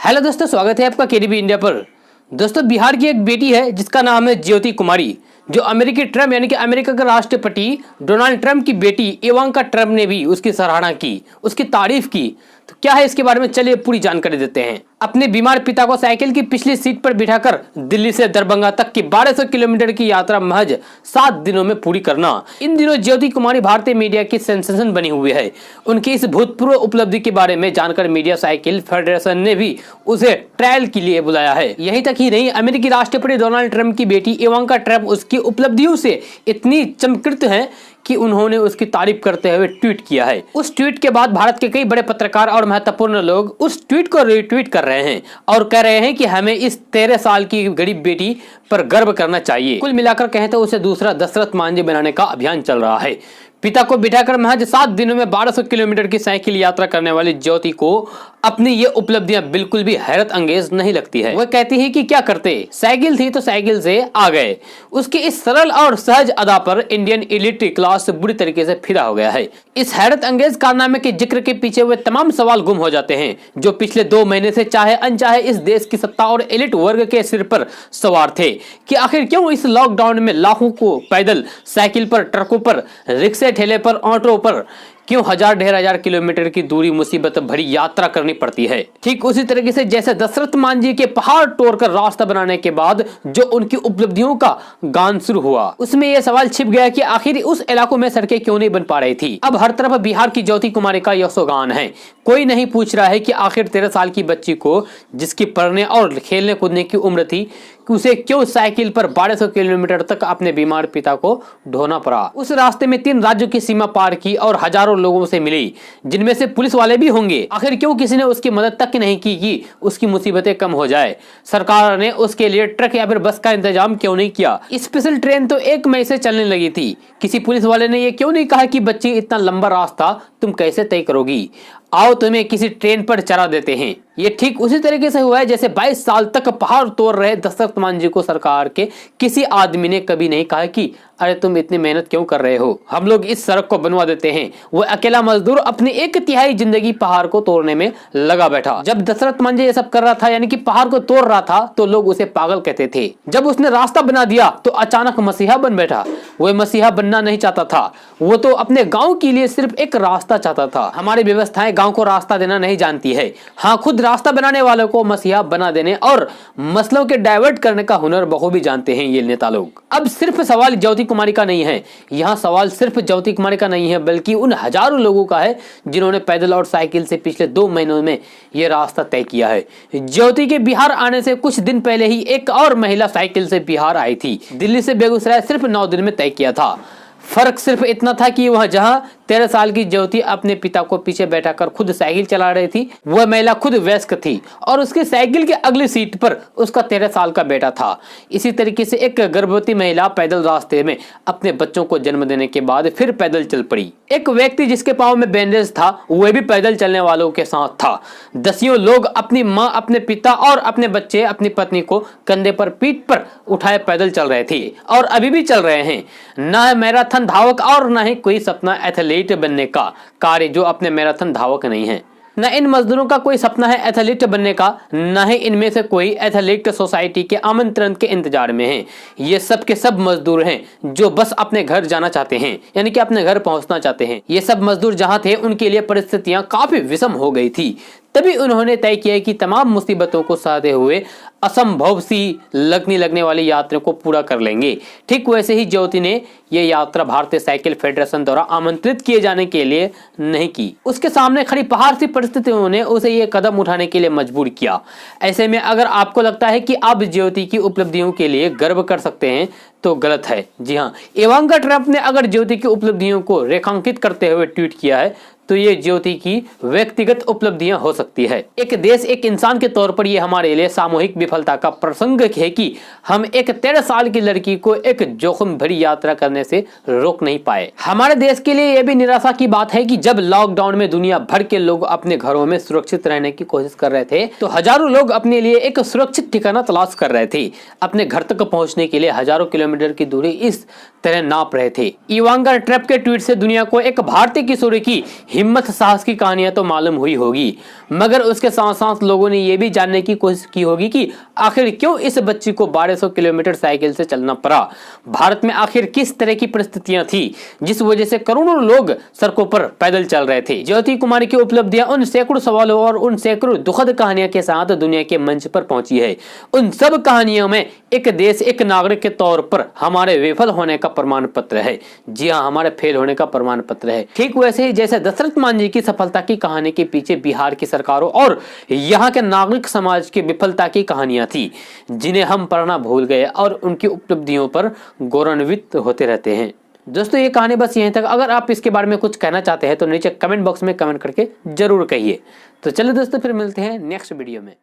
Hello दोस्तों, स्वागत है आपका केडीबी इंडिया पर। दोस्तों, बिहार की एक बेटी है जिसका नाम है ज्योति कुमारी, जो अमेरिकी ट्रम्प यानी कि अमेरिका के राष्ट्रपति डोनाल्ड ट्रम्प की बेटी इवांका ट्रम्प ने भी उसकी सराहना की, उसकी तारीफ की। तो क्या है इसके बारे में, चलिए पूरी जानकारी देते हैं। अपने बीमार पिता को साइकिल की पिछली सीट पर बिठाकर दिल्ली से दरभंगा तक की 1200 किलोमीटर की यात्रा महज 7 दिनों में पूरी करना। इन दिनों ज्योति कुमारी भारतीय मीडिया की सेंसेशन बनी हुई है। उनकी इस भूतपूर्व उपलब्धि के बारे में जानकर मीडिया साइकिल फेडरेशन ने भी उसे ट्रायल के लिए बुलाया है। यही तक ही नहीं, अमेरिकी राष्ट्रपति डोनाल्ड ट्रम्प की बेटी इवांका ट्रम्प उसकी उपलब्धियों से इतनी चमत्कृत है कि उन्होंने उसकी तारीफ करते हुए ट्वीट किया है। उस ट्वीट के बाद भारत के कई बड़े पत्रकार और महत्वपूर्ण लोग उस ट्वीट को रीट्वीट कर रहे हैं और कह रहे हैं कि हमें इस 13 साल की गरीब बेटी पर गर्व करना चाहिए। कुल मिलाकर कहें तो उसे दूसरा दशरथ मांझी बनाने का अभियान चल रहा है। पिता को बिठाकर महज 7 दिनों में 1200 किलोमीटर की साइकिल यात्रा करने वाली ज्योति को अपनी ये उपलब्धियां बिल्कुल भी हैरत अंगेज नहीं लगती है। वह कहती है कि क्या करते, साइकिल थी तो साइकिल से आ गए। उसकी इस सरल और सहज अदा पर इंडियन एलिट क्लास बुरी तरीके से फिदा हो गया है। इस हैरत अंगेज कारनामे के जिक्र के पीछे वे तमाम सवाल गुम हो जाते हैं जो पिछले 2 महीने से चाहे अनचाहे इस देश की सत्ता और एलिट वर्ग के सिर पर सवार थे कि आखिर क्यों इस लॉकडाउन में लाखों को पैदल, साइकिल पर, ट्रकों पर, रिक्शे, ठेले पर, ऑटो पर क्यों ढेर हजार किलोमीटर की दूरी मुसीबत भरी यात्रा करनी पड़ती है। ठीक उसी तरीके से जैसे दशरथ मांझी के पहाड़ तोड़कर रास्ता बनाने के बाद जो उनकी उपलब्धियों का गान शुरू हुआ, उसमें यह सवाल छिप गया कि आखिर उस इलाकों में सड़कें क्यों नहीं बन पा रही थी। अब हर तरफ बिहार की ज्योति कुमारी का यशोगान है। कोई नहीं पूछ रहा है कि आखिर 13 साल की बच्ची को, जिसकी पढ़ने और खेलने कूदने की उम्र थी, उसे क्यों साइकिल पर 1200 किलोमीटर तक अपने बीमार पिता को ढोना पड़ा। उस रास्ते में 3 राज्यों की सीमा पार की और हजारों लोगों से मिली, जिनमें से पुलिस वाले भी होंगे। आखिर क्यों किसी ने उसकी मदद तक नहीं की कि उसकी मुसीबतें कम हो जाए। सरकार ने उसके लिए ट्रक या फिर बस का इंतजाम क्यों नहीं किया। स्पेशल ट्रेन तो 1 मई से चलने लगी थी। किसी पुलिस वाले ने यह क्यों नहीं कहा कि बच्ची, इतना लंबा रास्ता तुम कैसे तय करोगी, आओ तुम्हें किसी ट्रेन पर चढ़ा देते हैं। ये ठीक उसी तरीके से हुआ है जैसे 22 साल तक पहाड़ तोड़ रहे दशरथ मांझी को सरकार के किसी आदमी ने कभी नहीं कहा कि अरे तुम इतनी मेहनत क्यों कर रहे हो, हम लोग इस सड़क को बनवा देते हैं। वो अकेला मजदूर अपनी 1/3 जिंदगी पहाड़ को तोड़ने में लगा बैठा। जब दशरथ मांझी ये सब कर रहा था, यानी कि पहाड़ को तोड़ रहा था, तो लोग उसे पागल कहते थे। जब उसने रास्ता बना दिया तो अचानक मसीहा बन बैठा। वो मसीहा बनना नहीं चाहता था, वो तो अपने गाँव के लिए सिर्फ एक रास्ता चाहता था। हमारी व्यवस्थाएं गाँव को रास्ता देना नहीं जानती है। हाँ, खुद रास्ता बनाने वालों को मसीहा बना देने और मसलों के डाइवर्ट करने का हुनर बखूबी जानते हैं ये नेता लोग। अब सिर्फ सवाल ज्योति कुमारी का नहीं है, यहाँ सवाल सिर्फ ज्योति कुमारी का नहीं है, बल्कि उन हजारों लोगों का है जिन्होंने पैदल और साइकिल से पिछले 2 महीनों में ये रास्ता तय किया है। ज्योति के बिहार आने से कुछ दिन पहले ही एक और महिला साइकिल से बिहार आई थी। दिल्ली से बेगूसराय सिर्फ 9 दिन में तय किया था। फर्क सिर्फ इतना था कि वह जहां 13 साल की ज्योति अपने पिता को पीछे बैठाकर खुद साइकिल चला रही थी, वह महिला खुद वयस्क थी और उसके साइकिल के अगली सीट पर उसका 13 साल का बेटा था। इसी तरीके से एक गर्भवती महिला पैदल रास्ते में अपने बच्चों को जन्म देने के बाद फिर पैदल चल पड़ी। एक व्यक्ति जिसके पाँव में बैंडेज था, वह भी पैदल चलने वालों के साथ था। दसियों लोग अपनी माँ, अपने पिता और अपने बच्चे, अपनी पत्नी को कंधे पर, पीठ पर उठाए पैदल चल रहे थे और अभी भी चल रहे हैं। न है मैराथन धावक और न ही कोई सपना एथलीट बनने का कार्य जो अपने मैराथन धावक नहीं है। न इन मजदूरों का कोई सपना है एथलीट बनने का, न ही इनमें से कोई एथलीट सोसाइटी के आमंत्रण के इंतजार में है। ये सब के सब मजदूर हैं जो बस अपने घर जाना चाहते हैं, यानी कि अपने घर पहुंचना चाहते हैं। ये सब मजदूर जहां थे, उनके लिए परिस्थितियां काफी विषम हो गई थी। तभी उन्होंने तय किया कि तमाम मुसीबतों को सहते हुए असंभव सी लगने वाली यात्रा को पूरा कर लेंगे। ठीक वैसे ही ज्योति ने यह यात्रा भारतीय साइकिल फेडरेशन द्वारा आमंत्रित किए जाने के लिए नहीं की। उसके सामने खड़ी पहाड़ सी परिस्थितियों ने उसे यह कदम उठाने के लिए मजबूर किया। ऐसे में अगर आपको लगता है कि आप ज्योति की उपलब्धियों के लिए गर्व कर सकते हैं तो गलत है। जी हाँ, इवांका ट्रम्प ने अगर ज्योति की उपलब्धियों को रेखांकित करते हुए ट्वीट किया है तो ये ज्योति की व्यक्तिगत उपलब्धियां हो सकती है। एक देश, एक इंसान के तौर पर ये हमारे लिए सामूहिक विफलता का प्रसंग है कि हम एक 13 साल की लड़की को एक जोखिम भरी यात्रा करने से रोक नहीं पाए। हमारे देश के लिए यह भी निराशा की बात है कि जब लॉकडाउन में दुनिया भर के लोग अपने घरों में सुरक्षित रहने की कोशिश कर रहे थे तो हजारों लोग अपने लिए एक सुरक्षित ठिकाना तलाश कर रहे थे। अपने घर तक पहुंचने के लिए हजारों किलोमीटर की दूरी इस तरह नाप रहे थे। इवांका ट्रम्प के ट्वीट से दुनिया को एक भारतीय किशोरी की हिम्मत साहस की कहानियां तो मालूम हुई होगी, मगर उसके साथ साथ लोगों ने यह भी जानने की कोशिश की होगी कि आखिर क्यों इस बच्ची को 1200 किलोमीटर साइकिल से चलना पड़ा। भारत में आखिर किस तरह की परिस्थितियां थी जिस वजह से करोड़ों लोग सड़कों पर पैदल चल रहे थे। ज्योति कुमारी की उपलब्धियां उन सैकड़ों सवालों और उन सैकड़ों दुखद कहानियों के साथ दुनिया के मंच पर पहुंची है। उन सब कहानियों में एक देश एक नागरिक के तौर पर हमारे विफल होने का प्रमाण पत्र है। जी हाँ, हमारे फेल होने का प्रमाण पत्र है। ठीक वैसे ही जैसे दशरथ मांझी की सफलता की कहानी के पीछे बिहार की सरकारों और यहाँ के नागरिक समाज की विफलता की कहानियां थी जिन्हें हम पढ़ना भूल गए और उनकी उपलब्धियों पर गौरवान्वित होते रहते हैं। दोस्तों ये कहानी बस यहीं तक। अगर आप इसके बारे में कुछ कहना चाहते हैं तो नीचे कमेंट बॉक्स में कमेंट करके जरूर कहिए। तो चलिए दोस्तों फिर मिलते हैं नेक्स्ट वीडियो में।